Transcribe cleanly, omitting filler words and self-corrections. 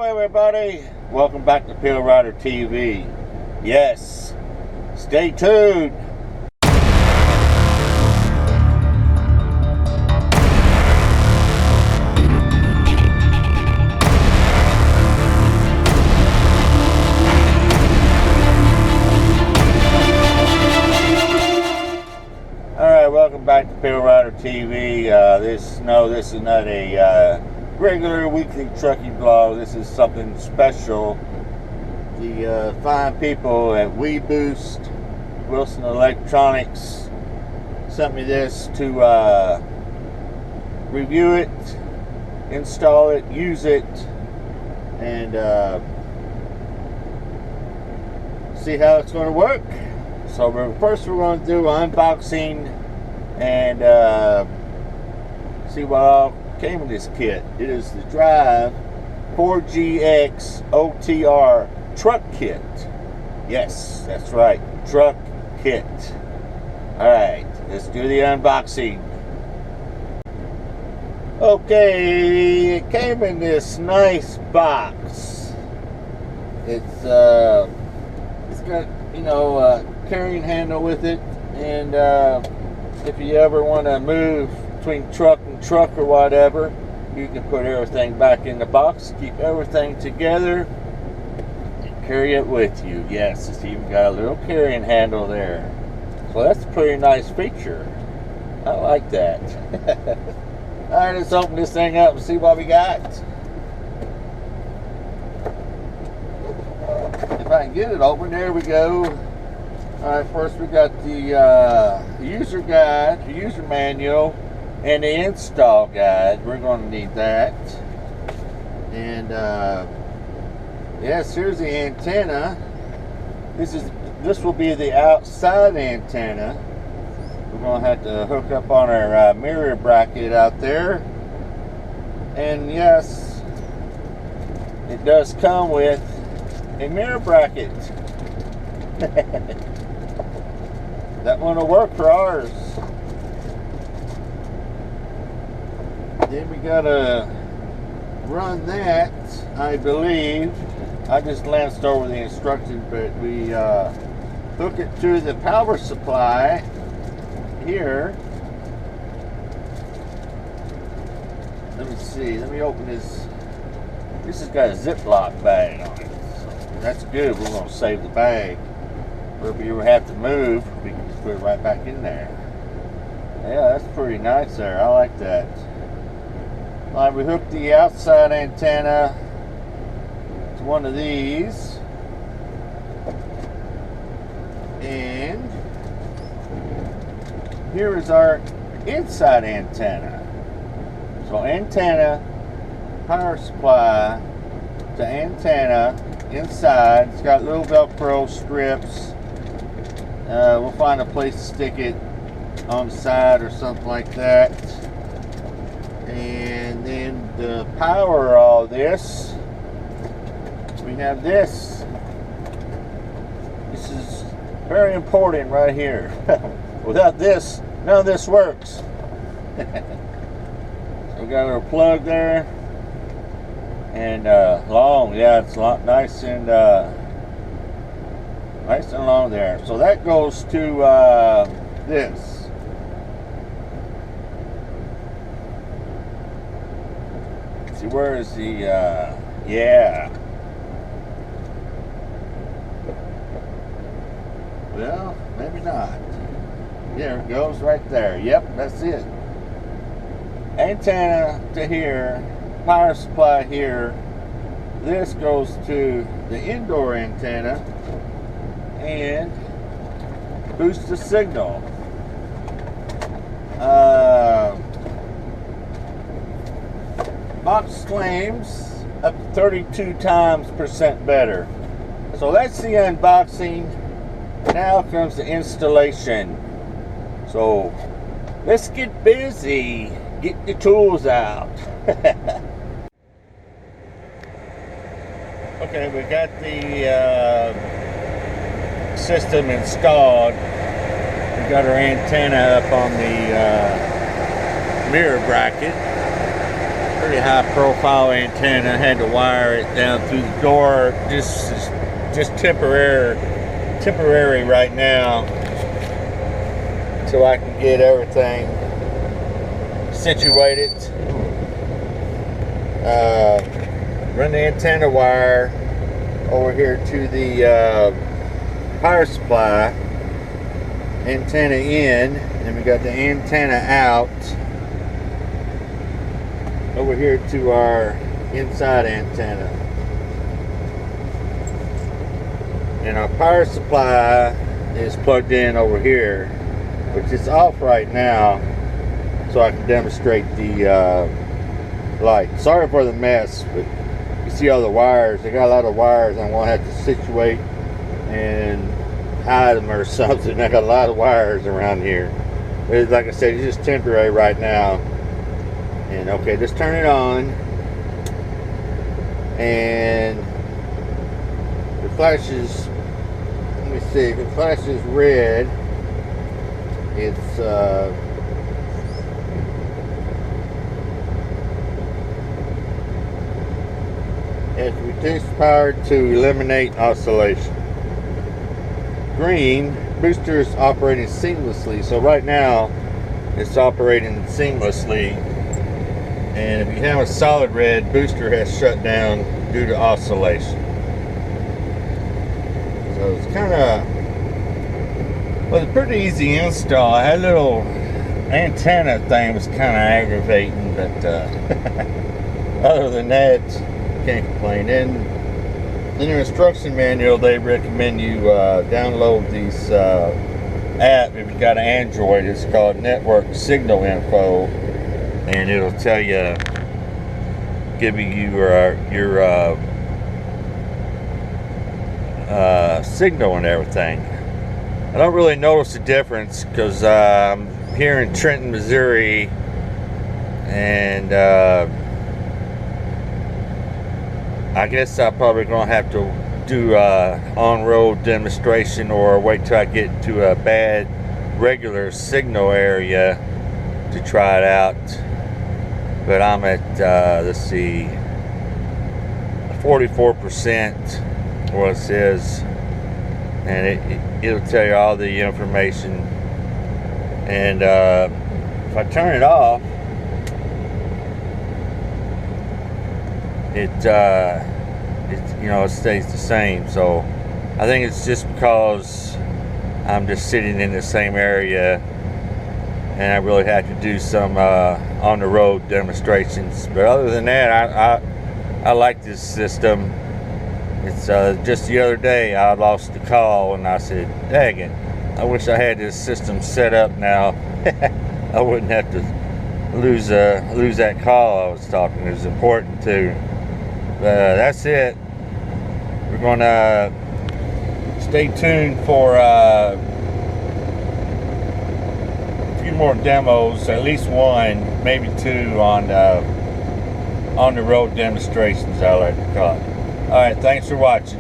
Hello everybody, welcome back to PaleriderTV. Yes, stay tuned. Alright, welcome back to PaleriderTV. This is not a regular weekly trucking vlog. This is something special. The fine people at WeBoost, Wilson Electronics, sent me this to review it, install it, use it, and see how it's going to work. So first we're going to do an unboxing and see what all came with this kit. It is the Drive 4G-X OTR truck kit. Yes, that's right, truck kit. Alright, let's do the unboxing. Okay, it came in this nice box. It's got, you know, a carrying handle with it, and if you ever want to move between truck and truck or whatever, you can put everything back in the box, keep everything together, and carry it with you. Yes, it's even got a little carrying handle there. So that's a pretty nice feature. I like that. Alright, let's open this thing up and see what we got. If I can get it open, there we go. Alright, first we got the user guide, the user manual, and the install guide. We're going to need that. And yes, here's the antenna. This will be the outside antenna. We're going to have to hook up on our mirror bracket out there. And yes, it does come with a mirror bracket. That one will work for ours. Then we gotta run that, I believe. I just glanced over the instructions, but we hook it to the power supply here. Let me see, let me open this. This has got a Ziploc bag on it, so that's good. We're gonna save the bag. Or if you ever have to move, we can just put it right back in there. Yeah, that's pretty nice there. I like that. Alright, we hooked the outside antenna to one of these. And here is our inside antenna. So antenna, power supply to antenna inside. It's got little Velcro strips. We'll find a place to stick it on the side or something like that. And then to power all this, we have this. This is very important right here. Without this, none of this works. So we got our plug there. And long, yeah, it's nice and long there. So that goes to this. See, where is the yeah. Well, maybe not. There it goes right there. Yep, that's it. Antenna to here, power supply here. This goes to the indoor antenna and boost the signal. Box claims up to 32 times % better. So that's the unboxing. Now comes the installation. So let's get busy. Get the tools out. Okay, we got the system installed. We got our antenna up on the mirror bracket. pretty high profile antenna. I had to wire it down through the door, just temporary right now, so I can get everything situated. Run the antenna wire over here to the power supply, antenna in, and we got the antenna out over here to our inside antenna. And our power supply is plugged in over here, which is off right now, so I can demonstrate the light. Sorry for the mess, but you see all the wires. They got a lot of wires. I'm gonna have to situate and hide them or something. I got a lot of wires around here. But like I said, it's just temporary right now. And okay, just turn it on, and it flashes. Let me see. If it flashes red, it's reduced power to eliminate oscillation. Green, booster is operating seamlessly. So right now, it's operating seamlessly. And if you have a solid red, booster has shut down due to oscillation. So it's kind of, well, it's a pretty easy install. I had a little antenna thing was kind of aggravating, but other than that, can't complain. And in your instruction manual, they recommend you download these app. If you got an Android, it's called Network Signal Info, and it'll tell you, give you your signal and everything. I don't really notice the difference because I'm here in Trenton, Missouri, and I guess I'm probably going to have to do a on-road demonstration or wait till I get to a bad regular signal area to try it out. But I'm at, let's see, 44%, what it says, and it'll tell you all the information. And if I turn it off, it it stays the same. So I think it's just because I'm just sitting in the same area, and I really have to do some on the road demonstrations. But other than that, I like this system. It's just the other day I lost the call, and I said, dang it, I wish I had this system set up now. I wouldn't have to lose that call I was talking. It was important too. That's it. We're gonna stay tuned for a few more demos, at least one, maybe two, on the road demonstrations, I like to call it. All right, thanks for watching.